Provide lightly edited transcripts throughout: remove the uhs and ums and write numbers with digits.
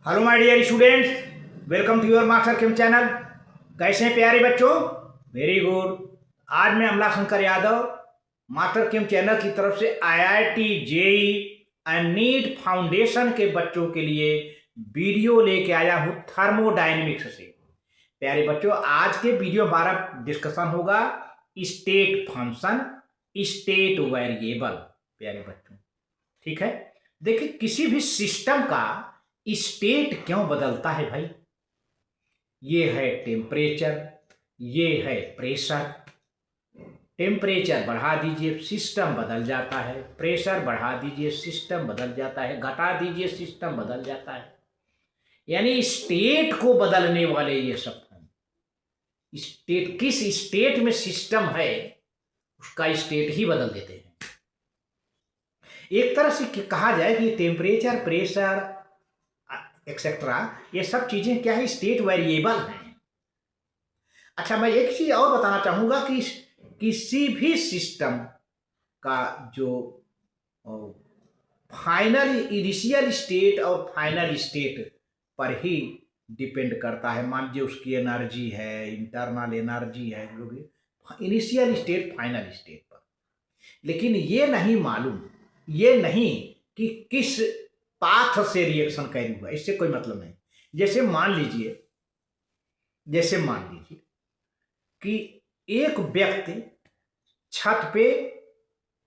Hello my dear students, welcome to your master chem channel. कैसे हैं प्यारे बच्चों? Very good. आज मैं Amla Shankar Yadav master chem channel की तरफ से IIT JEE and NEET foundation के बच्चों के लिए वीडियो लेके आया हूँ थर्मोडायनेमिक्स से। प्यारे बच्चों, आज के वीडियो हमारा डिस्कशन होगा स्टेट फंक्शन, स्टेट वेरिएबल। प्यारे बच्चों, ठीक है। देखिए, किसी भी सिस्टम का स्टेट क्यों बदलता है भाई? ये है टेम्परेचर, ये है प्रेशर। टेम्परेचर बढ़ा दीजिए सिस्टम बदल जाता है, प्रेशर बढ़ा दीजिए सिस्टम बदल जाता है, घटा दीजिए सिस्टम बदल जाता है। यानी स्टेट को बदलने वाले ये सब हैं। स्टेट, किस स्टेट में सिस्टम है उसका स्टेट ही बदल देते हैं। एक तरह से कहा जाए कि टेम्परेचर, प्रेशर एक्सेट्रा, ये सब चीजें क्या है? स्टेट वेरिएबल हैं। अच्छा, मैं एक चीज और बताना चाहूंगा कि किसी भी सिस्टम का जो फाइनल इनिशियल स्टेट और फाइनल स्टेट पर ही डिपेंड करता है। मान लीजिए उसकी एनर्जी है, इंटरनल एनर्जी है, जो भी इनिशियल स्टेट फाइनल स्टेट पर। लेकिन ये नहीं मालूम, ये नहीं कि किस पाथ से रिएक्शन कैरी हुआ, इससे कोई मतलब नहीं। जैसे मान लीजिए कि एक व्यक्ति छत पे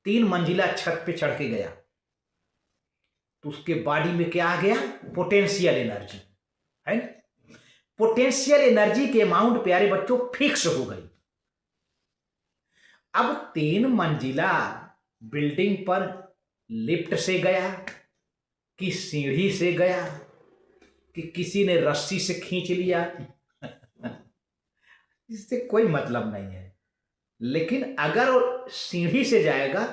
3 मंजिला छत पे चढ़ के गया, तो उसके बॉडी में क्या आ गया? पोटेंशियल एनर्जी, है ना। पोटेंशियल एनर्जी के अमाउंट प्यारे बच्चों फिक्स हो गई। अब 3 मंजिला बिल्डिंग पर लिफ्ट से गया कि सीढ़ी से गया कि किसी ने रस्सी से खींच लिया, इससे कोई मतलब नहीं है। लेकिन अगर वो सीढ़ी से जाएगा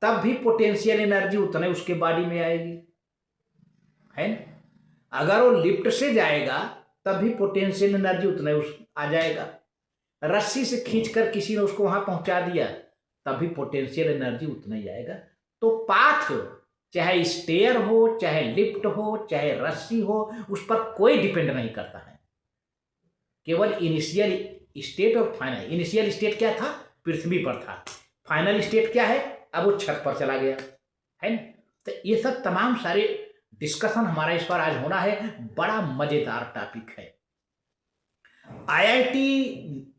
तब भी पोटेंशियल एनर्जी उतने उसके बॉडी में आएगी, है ना। अगर वो लिफ्ट से जाएगा तब भी पोटेंशियल एनर्जी उतने उस आ जाएगा। रस्सी से खींचकर किसी ने उसको वहां पहुंचा दिया तब भी पोटेंशियल एनर्जी उतना ही आएगा। तो पाथ, चाहे स्टेयर हो, चाहे लिफ्ट हो, चाहे रस्सी हो, उस पर कोई डिपेंड नहीं करता है। केवल इनिशियल स्टेट और फाइनल। इनिशियल स्टेट क्या था? पृथ्वी पर था। फाइनल स्टेट क्या है? अब वो छत पर चला गया, है ना। तो ये सब तमाम सारे डिस्कशन हमारा इस पर आज होना है। बड़ा मजेदार टॉपिक है। आईआईटी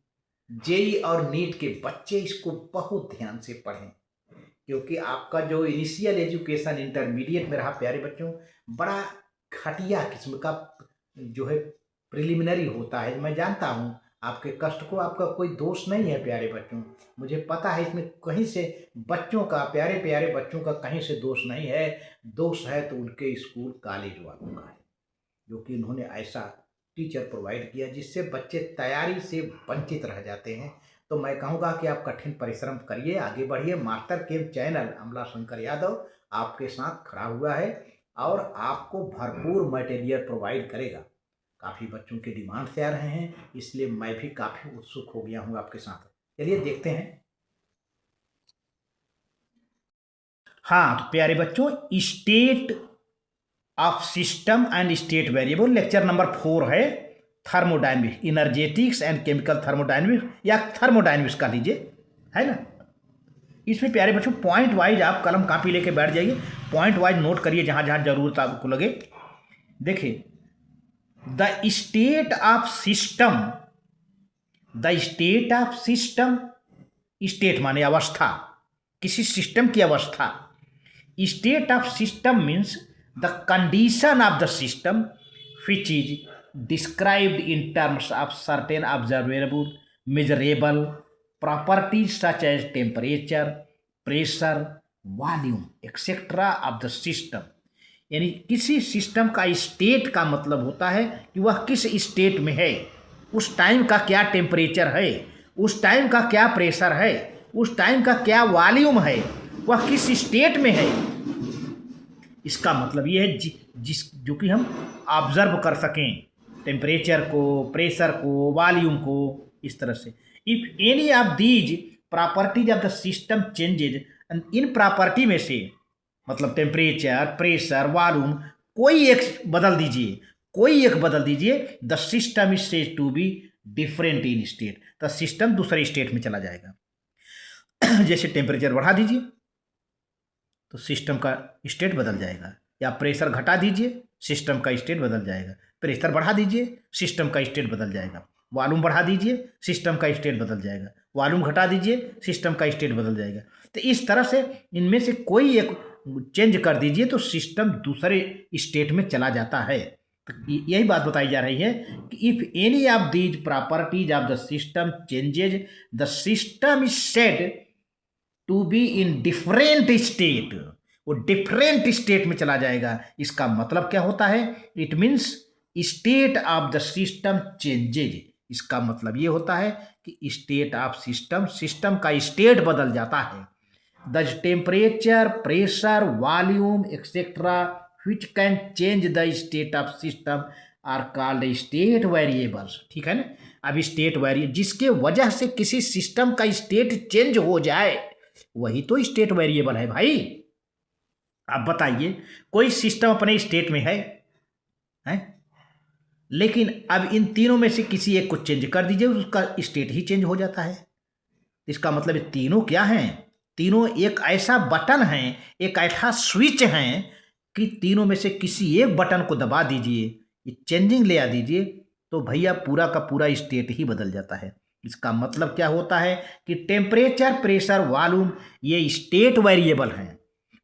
जेई और नीट के बच्चे इसको बहुत ध्यान से पढ़ें, क्योंकि आपका जो इनिशियल एजुकेशन इंटरमीडिएट में रहा प्यारे बच्चों, बड़ा घटिया किस्म का जो है प्रिलिमिनरी होता है। मैं जानता हूँ आपके कष्ट को, आपका कोई दोष नहीं है प्यारे बच्चों, मुझे पता है। इसमें कहीं से बच्चों का, प्यारे प्यारे बच्चों का कहीं से दोष नहीं है। दोष है तो उनके स्कूल कॉलेज वालों का है, जो कि उन्होंने ऐसा टीचर प्रोवाइड किया जिससे बच्चे तैयारी से वंचित रह जाते हैं। तो मैं कहूँगा कि आप कठिन परिश्रम करिए, आगे बढ़िए। मास्टर केम चैनल अमला शंकर यादव आपके साथ खड़ा हुआ है और आपको भरपूर मटेरियल प्रोवाइड करेगा। काफ़ी बच्चों के डिमांड से आ रहे हैं, इसलिए मैं भी काफ़ी उत्सुक हो गया हूँ आपके साथ। चलिए देखते हैं। हाँ, तो प्यारे बच्चों, state of system and state variable lecture number 4 है थर्मोडायनेमिक्स, इनर्जेटिक्स एंड केमिकल थर्मोडायनेमिक्स, या थर्मोडायनेमिक्स का लीजिए, है ना। इसमें प्यारे बच्चों पॉइंट वाइज आप कलम कापी लेके बैठ जाइए, पॉइंट वाइज नोट करिए जहाँ जहाँ जरूरत आपको लगे। देखिए, the state of system, the state of system, state माने अवस्था, किसी सिस्टम की अवस्था। State of system means the condition of the system which is described in terms of certain observable measurable properties such as temperature, pressure, volume etc. of the system। यानी किसी system का state का मतलब होता है कि वह किस स्टेट में है, उस टाइम का क्या टेम्परेचर है, उस टाइम का क्या प्रेशर है, उस टाइम का क्या वॉल्यूम है, वह किस स्टेट में है। इसका मतलब ये है जिस जो कि हम ऑब्जर्व कर सकें टेम्परेचर को, प्रेशर को, वॉल्यूम को, इस तरह से। If any of these properties of the system changes, in property में से मतलब टेम्परेचर, प्रेशर, वॉल्यूम, कोई एक बदल दीजिए, कोई एक बदल दीजिए, the system is said to be different in state, तो सिस्टम दूसरे स्टेट में चला जाएगा। जैसे टेम्परेचर बढ़ा दीजिए तो सिस्टम का स्टेट बदल जाएगा, या प्रेशर घटा दीजिए सिस्टम का स्टेट बदल जाएगा, प्रेशर बढ़ा दीजिए सिस्टम का स्टेट बदल जाएगा, वॉल्यूम बढ़ा दीजिए सिस्टम का स्टेट बदल जाएगा, वॉल्यूम घटा दीजिए सिस्टम का स्टेट बदल जाएगा। तो इस तरह से इनमें से कोई एक चेंज कर दीजिए तो सिस्टम दूसरे स्टेट में चला जाता है। तो यही बात बताई जा रही है कि if any of these properties of the system changes, the system is said to be in different state, वो डिफरेंट स्टेट में चला जाएगा। इसका मतलब क्या होता है? It means state of the system changes. इसका मतलब ये होता है कि स्टेट ऑफ सिस्टम, सिस्टम का स्टेट बदल जाता है। The temperature, pressure, volume etcetera which can change the state of system are called state variables। ठीक है ना। अब स्टेट वेरिएबल जिसके वजह से किसी सिस्टम का स्टेट चेंज हो जाए वही तो स्टेट वेरिएबल है भाई। अब बताइए, कोई सिस्टम अपने स्टेट में है, लेकिन अब इन तीनों में से किसी एक को चेंज कर दीजिए, उसका स्टेट ही चेंज हो जाता है। इसका मतलब ये तीनों क्या हैं? तीनों एक ऐसा बटन है, एक ऐसा स्विच है कि तीनों में से किसी एक बटन को दबा दीजिए, ये चेंजिंग ले आ दीजिए, तो भैया पूरा का पूरा स्टेट ही बदल जाता है। इसका मतलब क्या होता है कि टेम्परेचर, प्रेशर, वॉल्यूम ये स्टेट वेरिएबल हैं,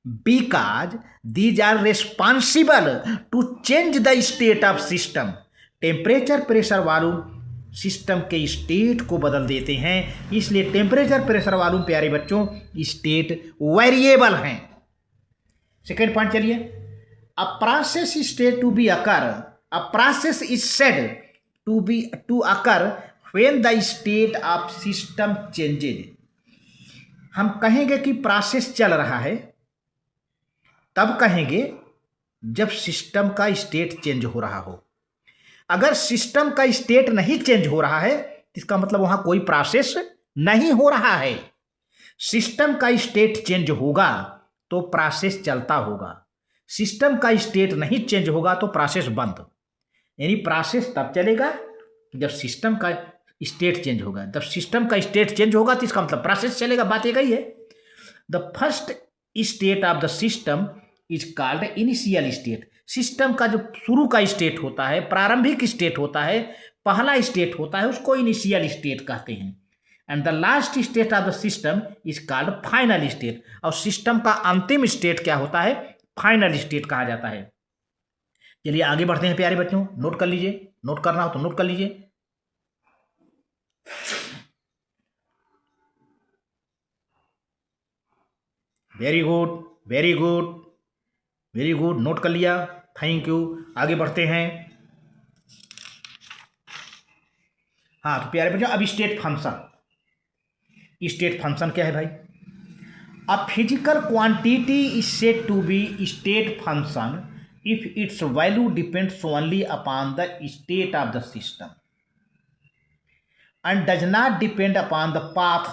because these are responsible to change the state of system. Temperature, pressure, volume system के स्टेट को बदल देते हैं, इसलिए टेम्परेचर, प्रेशर, वॉल्यूम प्यारे बच्चों स्टेट वेरिएबल हैं। सेकेंड पॉइंट चलिए, a process is said to be occur, a process is said to occur when the state of system changes। हम कहेंगे कि प्रोसेस चल रहा है, तब कहेंगे जब सिस्टम का स्टेट चेंज हो रहा हो। अगर सिस्टम का स्टेट नहीं चेंज हो रहा है इसका मतलब वहां कोई प्रोसेस नहीं हो रहा है। सिस्टम का स्टेट चेंज होगा तो प्रोसेस चलता होगा, सिस्टम का स्टेट नहीं चेंज होगा तो प्रोसेस बंद। यानी प्रोसेस तब चलेगा जब सिस्टम का स्टेट चेंज होगा। जब सिस्टम का स्टेट चेंज होगा तो इसका मतलब प्रोसेस चलेगा। बात एक ही है। The first state of the system is called initial state. System का जो शुरू का स्टेट होता है, प्रारंभिक स्टेट होता है, पहला स्टेट होता है, उसको इनिशियल स्टेट कहते हैं। And the last state of the system is called final state. और सिस्टम का अंतिम स्टेट क्या होता है? फाइनल स्टेट कहा जाता है। चलिए आगे बढ़ते हैं प्यारे बच्चों, नोट कर लीजिए, नोट करना हो तो नोट कर लीजिए। Very good, very good, very good, note कर लिया, थैंक यू। आगे बढ़ते हैं। हाँ तो प्यारे बच्चों, अब स्टेट फंक्शन। स्टेट फंक्शन क्या है भाई? A physical quantity is said to be state function if its value depends only upon the state of the system and does not depend upon the path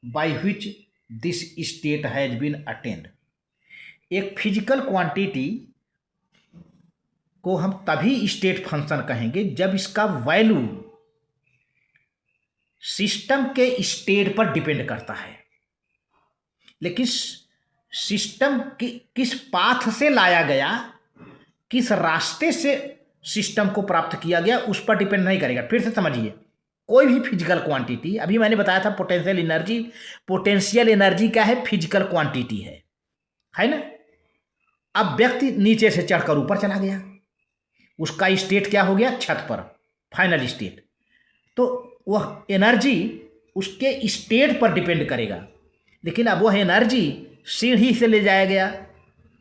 by which this state has been attained। एक physical quantity को हम तभी state function कहेंगे जब इसका value system के state पर depend करता है। लेकिन सिस्टम किस पाथ से लाया गया, किस रास्ते से सिस्टम को प्राप्त किया गया, उस पर डिपेंड नहीं करेगा। फिर से समझिए, कोई भी फिजिकल क्वांटिटी, अभी मैंने बताया था पोटेंशियल एनर्जी, पोटेंशियल एनर्जी क्या है? फिजिकल क्वांटिटी है ना। अब व्यक्ति नीचे से चढ़कर ऊपर चला गया, उसका स्टेट क्या हो गया? छत पर, फाइनल स्टेट। तो वह एनर्जी उसके स्टेट पर डिपेंड करेगा। लेकिन अब वह एनर्जी सीढ़ी से ले जाया गया,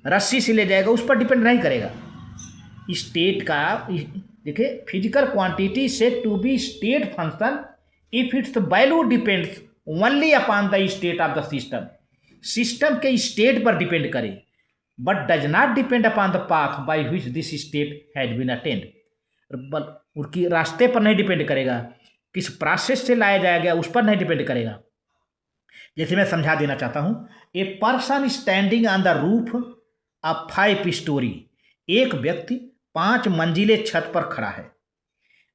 रस्सी से ले जाएगा, उस पर डिपेंड नहीं करेगा। स्टेट का देखिए, physical quantity said to be state function if its value depends only upon the state of the system. System के स्टेट पर डिपेंड करे, but does not depend upon the path by which this state has been attained. उनकी रास्ते पर नहीं depend करेगा, किस process से लाया जाया गया उस पर नहीं डिपेंड करेगा। जैसे मैं समझा देना चाहता हूं, a person standing on the roof of 5 story. एक व्यक्ति 5 मंजिले छत पर खड़ा है।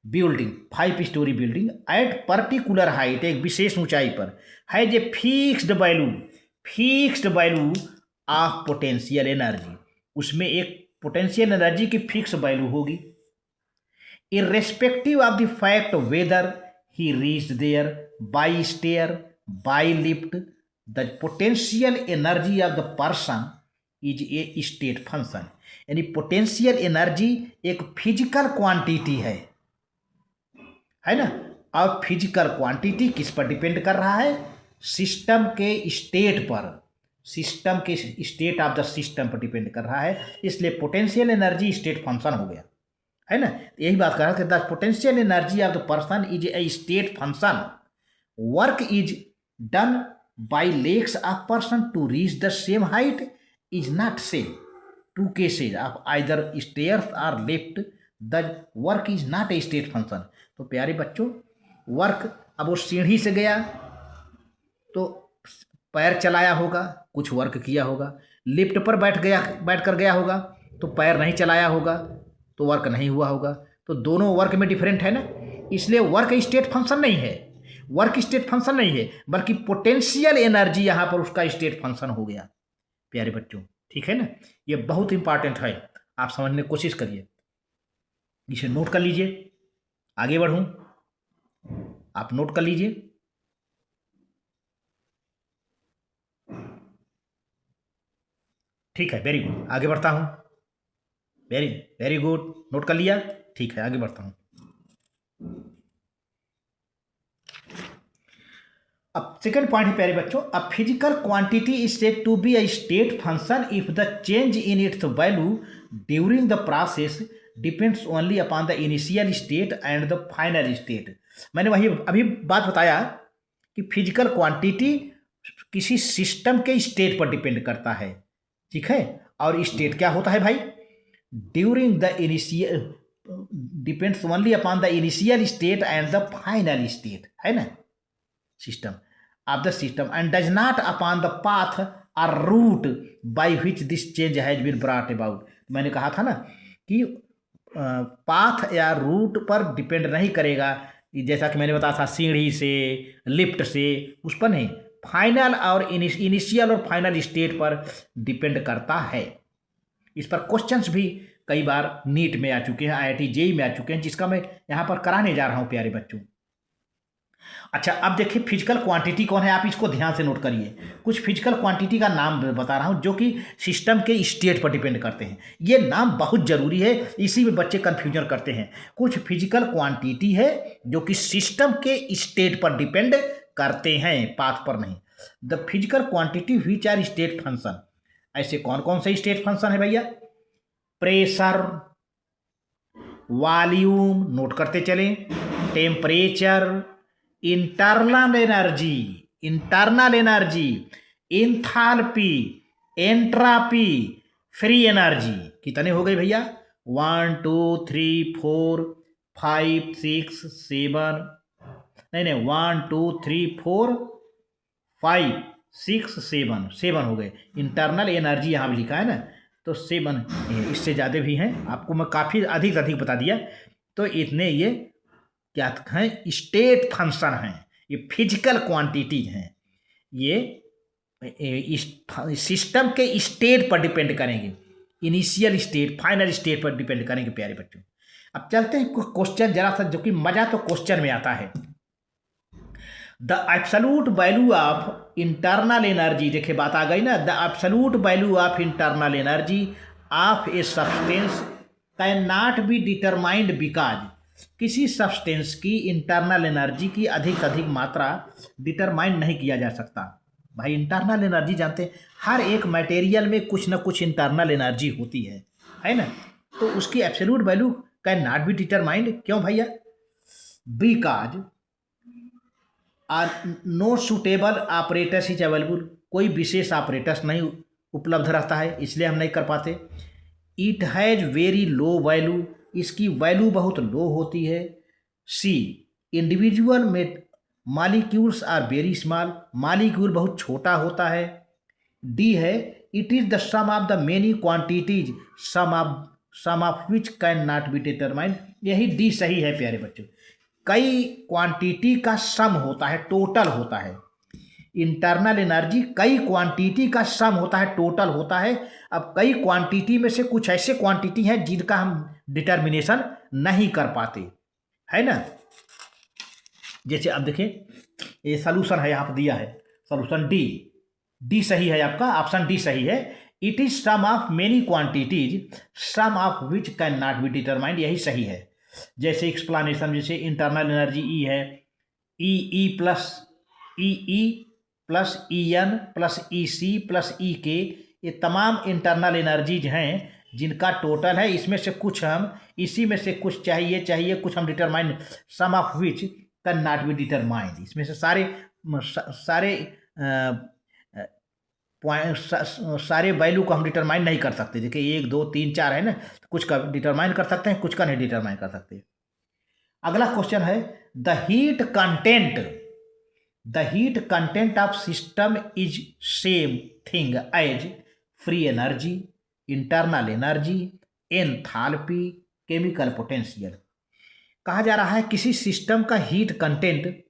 Building 5 story building at particular height, एक विशेष ऊंचाई पर है जे fixed value of potential energy, उसमें एक पोटेंशियल एनर्जी की फिक्स वैल्यू होगी। Irrespective of the fact whether he reached there by stair by lift, the potential energy of the person is a state function. यानी potential energy एक physical quantity है ना। और physical quantity किस पर depend कर रहा है? सिस्टम के स्टेट पर, सिस्टम के स्टेट ऑफ द सिस्टम पर डिपेंड कर रहा है, इसलिए पोटेंशियल एनर्जी स्टेट फंक्शन हो गया, है ना। यही बात कर रहा है, the potential energy of the person is a state function. Work is done by legs of person to reach the same height is not same to cases of either stairs और lift, the work is not a state function. तो प्यारे बच्चों, work, अब वो सीढ़ी से गया तो पैर चलाया होगा, कुछ वर्क किया होगा। लिफ्ट पर बैठ कर गया होगा तो पैर नहीं चलाया होगा, तो वर्क नहीं हुआ होगा। तो दोनों वर्क में डिफरेंट है ना, इसलिए वर्क स्टेट फंक्शन नहीं है, वर्क स्टेट फंक्शन नहीं है, बल्कि पोटेंशियल एनर्जी यहाँ पर उसका स्टेट फंक्शन हो गया। प्यारे बच्चों, ठीक है ना, ये बहुत इंपॉर्टेंट है, आप समझने की कोशिश करिए, इसे नोट कर लीजिए। आगे बढ़ूं, आप नोट कर लीजिए। ठीक है, वेरी गुड, आगे बढ़ता हूं। वेरी वेरी गुड, नोट कर लिया, ठीक है, आगे बढ़ता हूं। अब सेकंड पॉइंट है प्यारे बच्चों, a physical quantity is said to be a state function if the change in its value during the process depends only upon the initial state and the final state. मैंने वही अभी बात बताया कि physical quantity किसी system के state पर depend करता है, ठीक है। और स्टेट क्या होता है भाई? During the initial, depends only upon the initial state and the final state, है ना, system of the system, and does not upon the path और route by which this change has been brought about. मैंने कहा था ना कि path या root पर डिपेंड नहीं करेगा, जैसा कि मैंने बताया था सीढ़ी से, लिफ्ट से, उस पर नहीं, फाइनल और इनिशियल और फाइनल स्टेट पर डिपेंड करता है। इस पर क्वेश्चंस भी कई बार नीट में आ चुके हैं, IIT JEE में आ चुके हैं, जिसका मैं यहाँ पर कराने जा रहा हूँ प्यारे बच्चों। अच्छा, अब देखिए फिजिकल क्वांटिटी कौन है, आप इसको ध्यान से नोट करिए। कुछ फिजिकल क्वांटिटी का नाम बता रहा हूँ जो कि सिस्टम के स्टेट पर डिपेंड करते हैं। ये नाम बहुत ज़रूरी है, इसी में बच्चे कन्फ्यूजन करते हैं। कुछ फिजिकल क्वांटिटी है जो कि सिस्टम के स्टेट पर डिपेंड करते हैं, पाथ पर नहीं। The physical quantity which are state function, ऐसे कौन कौन से स्टेट फंक्शन है भैया? प्रेशर, वॉल्यूम, नोट करते चलें, temperature, internal energy, enthalpy, entropy, free energy. कितने हो गए भैया? 1 2 3 4 5 6 7, नहीं 1 2 3 4 5 6 7 हो गए। इंटरनल एनर्जी यहाँ भी लिखा है ना, तो 7, इससे ज़्यादा भी हैं, आपको मैं काफ़ी अधिक बता दिया। तो इतने ये क्या हैं? स्टेट फंक्शन हैं, ये फिजिकल क्वांटिटीज हैं, ये इस सिस्टम के स्टेट पर डिपेंड करेंगे, इनिशियल स्टेट, फाइनल स्टेट पर डिपेंड करेंगे प्यारे बच्चों। अब चलते हैं क्वेश्चन जरा सा, जो कि मजा तो क्वेश्चन में आता है। The absolute value of internal energy, देखिए बात आ गई ना, the absolute value of internal energy of a substance can not be determined because, किसी सब्सटेंस की इंटरनल एनर्जी की अधिक से अधिक मात्रा डिटरमाइन नहीं किया जा सकता। भाई इंटरनल एनर्जी जानते हैं, हर एक मटेरियल में कुछ ना कुछ इंटरनल एनर्जी होती है ना, तो उसकी absolute value can not be determined. क्यों भैया? Because are no suitable operators is available, कोई विशेष ऑपरेटर्स नहीं उपलब्ध रहता है, इसलिए हम नहीं कर पाते। It has very low value, इसकी वैल्यू बहुत लो होती है। सी इंडिविजुअल में molecules are very small, molecule बहुत छोटा होता है। डी है it is the sum of the many quantities, sum of sum of which can not be determined, यही डी सही है प्यारे बच्चों। कई क्वांटिटी का सम होता है, टोटल होता है। इंटरनल एनर्जी कई क्वांटिटी का सम होता है, टोटल होता है। अब कई क्वांटिटी में से कुछ ऐसे क्वांटिटी हैं जिनका हम डिटर्मिनेशन नहीं कर पाते, है ना। जैसे अब देखिए ये सॉल्यूशन है, यहाँ पर दिया है सॉल्यूशन डी, डी सही है आपका, ऑप्शन डी सही है। It is sum of many quantities sum of which can not be determined, यही सही है। जैसे एक्सप्लानेशन, जैसे इंटरनल एनर्जी ई है, E plus E plus E N plus E C plus E K, ये तमाम इंटरनल एनर्जीज हैं जिनका टोटल है। इसमें से कुछ हम, इसी में से कुछ चाहिए कुछ हम determine, sum of which can not be determined, इसमें से सारे पॉइंट, सारे वैल्यू को हम डिटरमाइन नहीं कर सकते। देखिए 1 2 3 4 है ना, तो कुछ का डिटरमाइन कर सकते हैं, कुछ का नहीं डिटरमाइन कर सकते। अगला क्वेश्चन है the heat content of system is same thing as free energy, internal energy, enthalpy, chemical potential. कहा जा रहा है किसी सिस्टम का हीट कंटेंट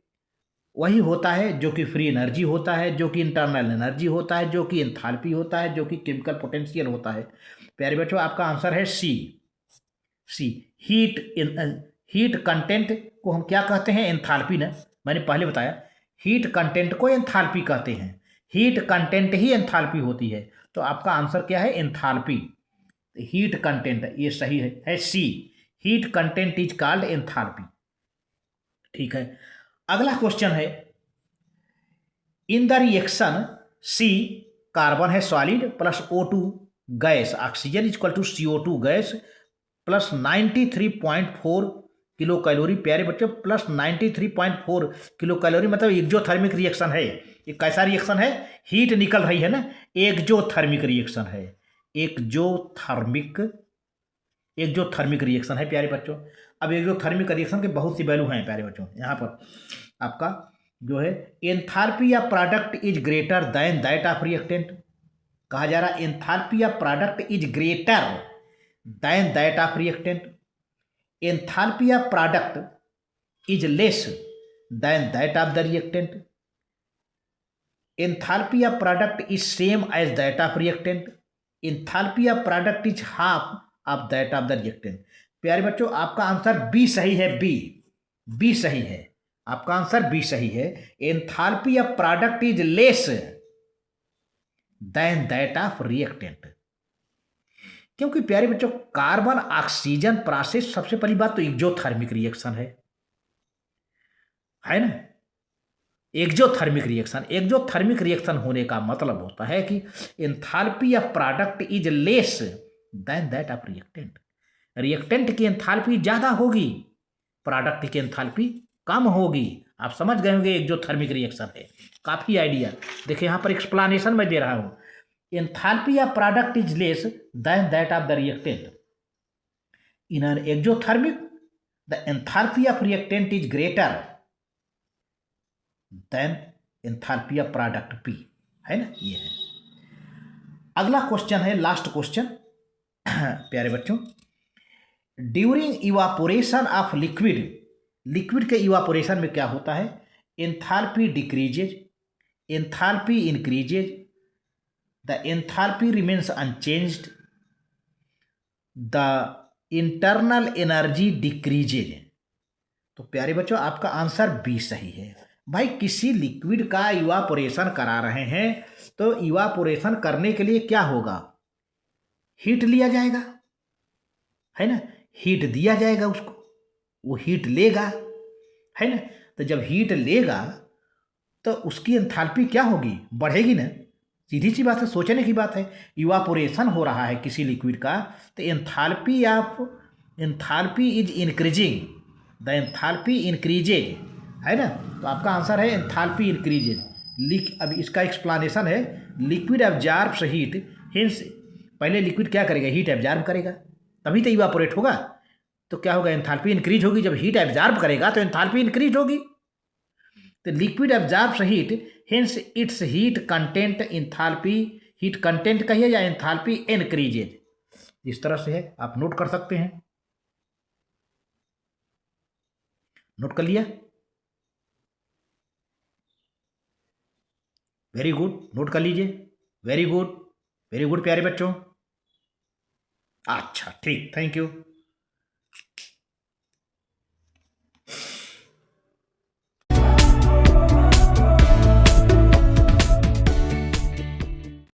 वही होता है जो कि फ्री एनर्जी होता है, जो कि इंटरनल एनर्जी होता है, जो कि एंथैल्पी होता है, जो कि केमिकल पोटेंशियल होता है। प्यारे बच्चों आपका आंसर है सी। हीट कंटेंट को हम क्या कहते हैं, एंथैल्पी ना, मैंने पहले बताया हीट कंटेंट को एंथैल्पी कहते हैं, हीट कंटेंट ही एंथैल्पी होती है। तो आपका आंसर क्या है, एंथैल्पी। हीट कंटेंट ये सही है C, heat content is called enthalpy. ठीक है, अगला क्वेश्चन है in the reaction C, carbon है solid plus O2 gas, oxygen is equal to CO2 gas plus 93.4 kilo calorie. प्यारे बच्चों प्लस 93.4 किलो कैलोरी मतलब एक्जोथर्मिक रिएक्शन है। ये कैसा रिएक्शन है, हीट निकल रही है ना, एक्जोथर्मिक रिएक्शन है, एक्जोथर्मिक रिएक्शन है प्यारे बच्चों। अब एक्जोथर्मिक रिएक्शन के बहुत सी वैल्यू हैं प्यारे बच्चों। यहाँ पर आपका जो है एंथैल्पी या product is greater than that of reactant, कहा जा रहा है एंथैल्पी या product is greater than that of reactant, enthalpy या product is less than that of the reactant, enthalpy या product is same as that of reactant, enthalpy या product is half of that of the reactant. प्यारे बच्चों आपका answer B सही है, B सही है, आपका आंसर बी सही है। एंथैल्पी या product is less than that of reactant, क्योंकि प्यारे बच्चों कार्बन ऑक्सीजन प्रोसेस सबसे पहली बात तो एक्जोथर्मिक रिएक्शन है ना, एक्जोथर्मिक रिएक्शन होने का मतलब होता है कि एंथैल्पी या product is less than that of reactant, reactant की एंथैल्पी ज़्यादा होगी, प्रोडक्ट की एंथैल्पी कम होगी। आप समझ गए होंगे एक्जोथर्मिक रिएक्शन है, काफ़ी आइडिया। देखिए यहाँ पर एक्सप्लानेशन मैं दे रहा हूँ, एंथैल्पी या product is less than that of the reactant, in an exothermic the enthalpy of reactant is greater then enthalpy of product P, है ना, ये है। अगला क्वेश्चन है लास्ट क्वेश्चन प्यारे बच्चों, ड्यूरिंग इवापोरेशन ऑफ लिक्विड के इवापोरेशन में क्या होता है, enthalpy decreases, enthalpy increases, the enthalpy remains unchanged, the internal energy decreases. तो प्यारे बच्चों आपका आंसर बी सही है। भाई किसी लिक्विड का इवापोरेशन करा रहे हैं तो इवापोरेशन करने के लिए क्या होगा, हीट लिया जाएगा, है ना, हीट दिया जाएगा उसको, वो हीट लेगा, है ना। तो जब हीट लेगा तो उसकी एंथैल्पी क्या होगी, बढ़ेगी ना, सीधी सी बात है, सोचने की बात है। इवापोरेशन हो रहा है किसी लिक्विड का तो enthalpy is increasing, the enthalpy increases, है ना। तो आपका आंसर है एंथैल्पी इंक्रीजेज। अब इसका एक्सप्लानेशन है, लिक्विड एब्जॉर्ब्स हीट, हिंस पहले लिक्विड क्या करेगा, हीट एब्जॉर्ब करेगा तभी तो इवापोरेट होगा, तो क्या होगा, एंथैल्पी इंक्रीज होगी। जब हीट एब्जॉर्ब करेगा तो एंथैल्पी इंक्रीज होगी। तो liquid absorbs heat, hints it's heat content enthalpy, heat content कहिए या एंथैल्पी इंक्रीजेज, इस तरह से है, आप नोट कर सकते हैं। नोट कर लिया? वेरी गुड, नोट कर लीजिए। वेरी गुड, वेरी गुड प्यारे बच्चों। अच्छा ठीक, थैंक यू।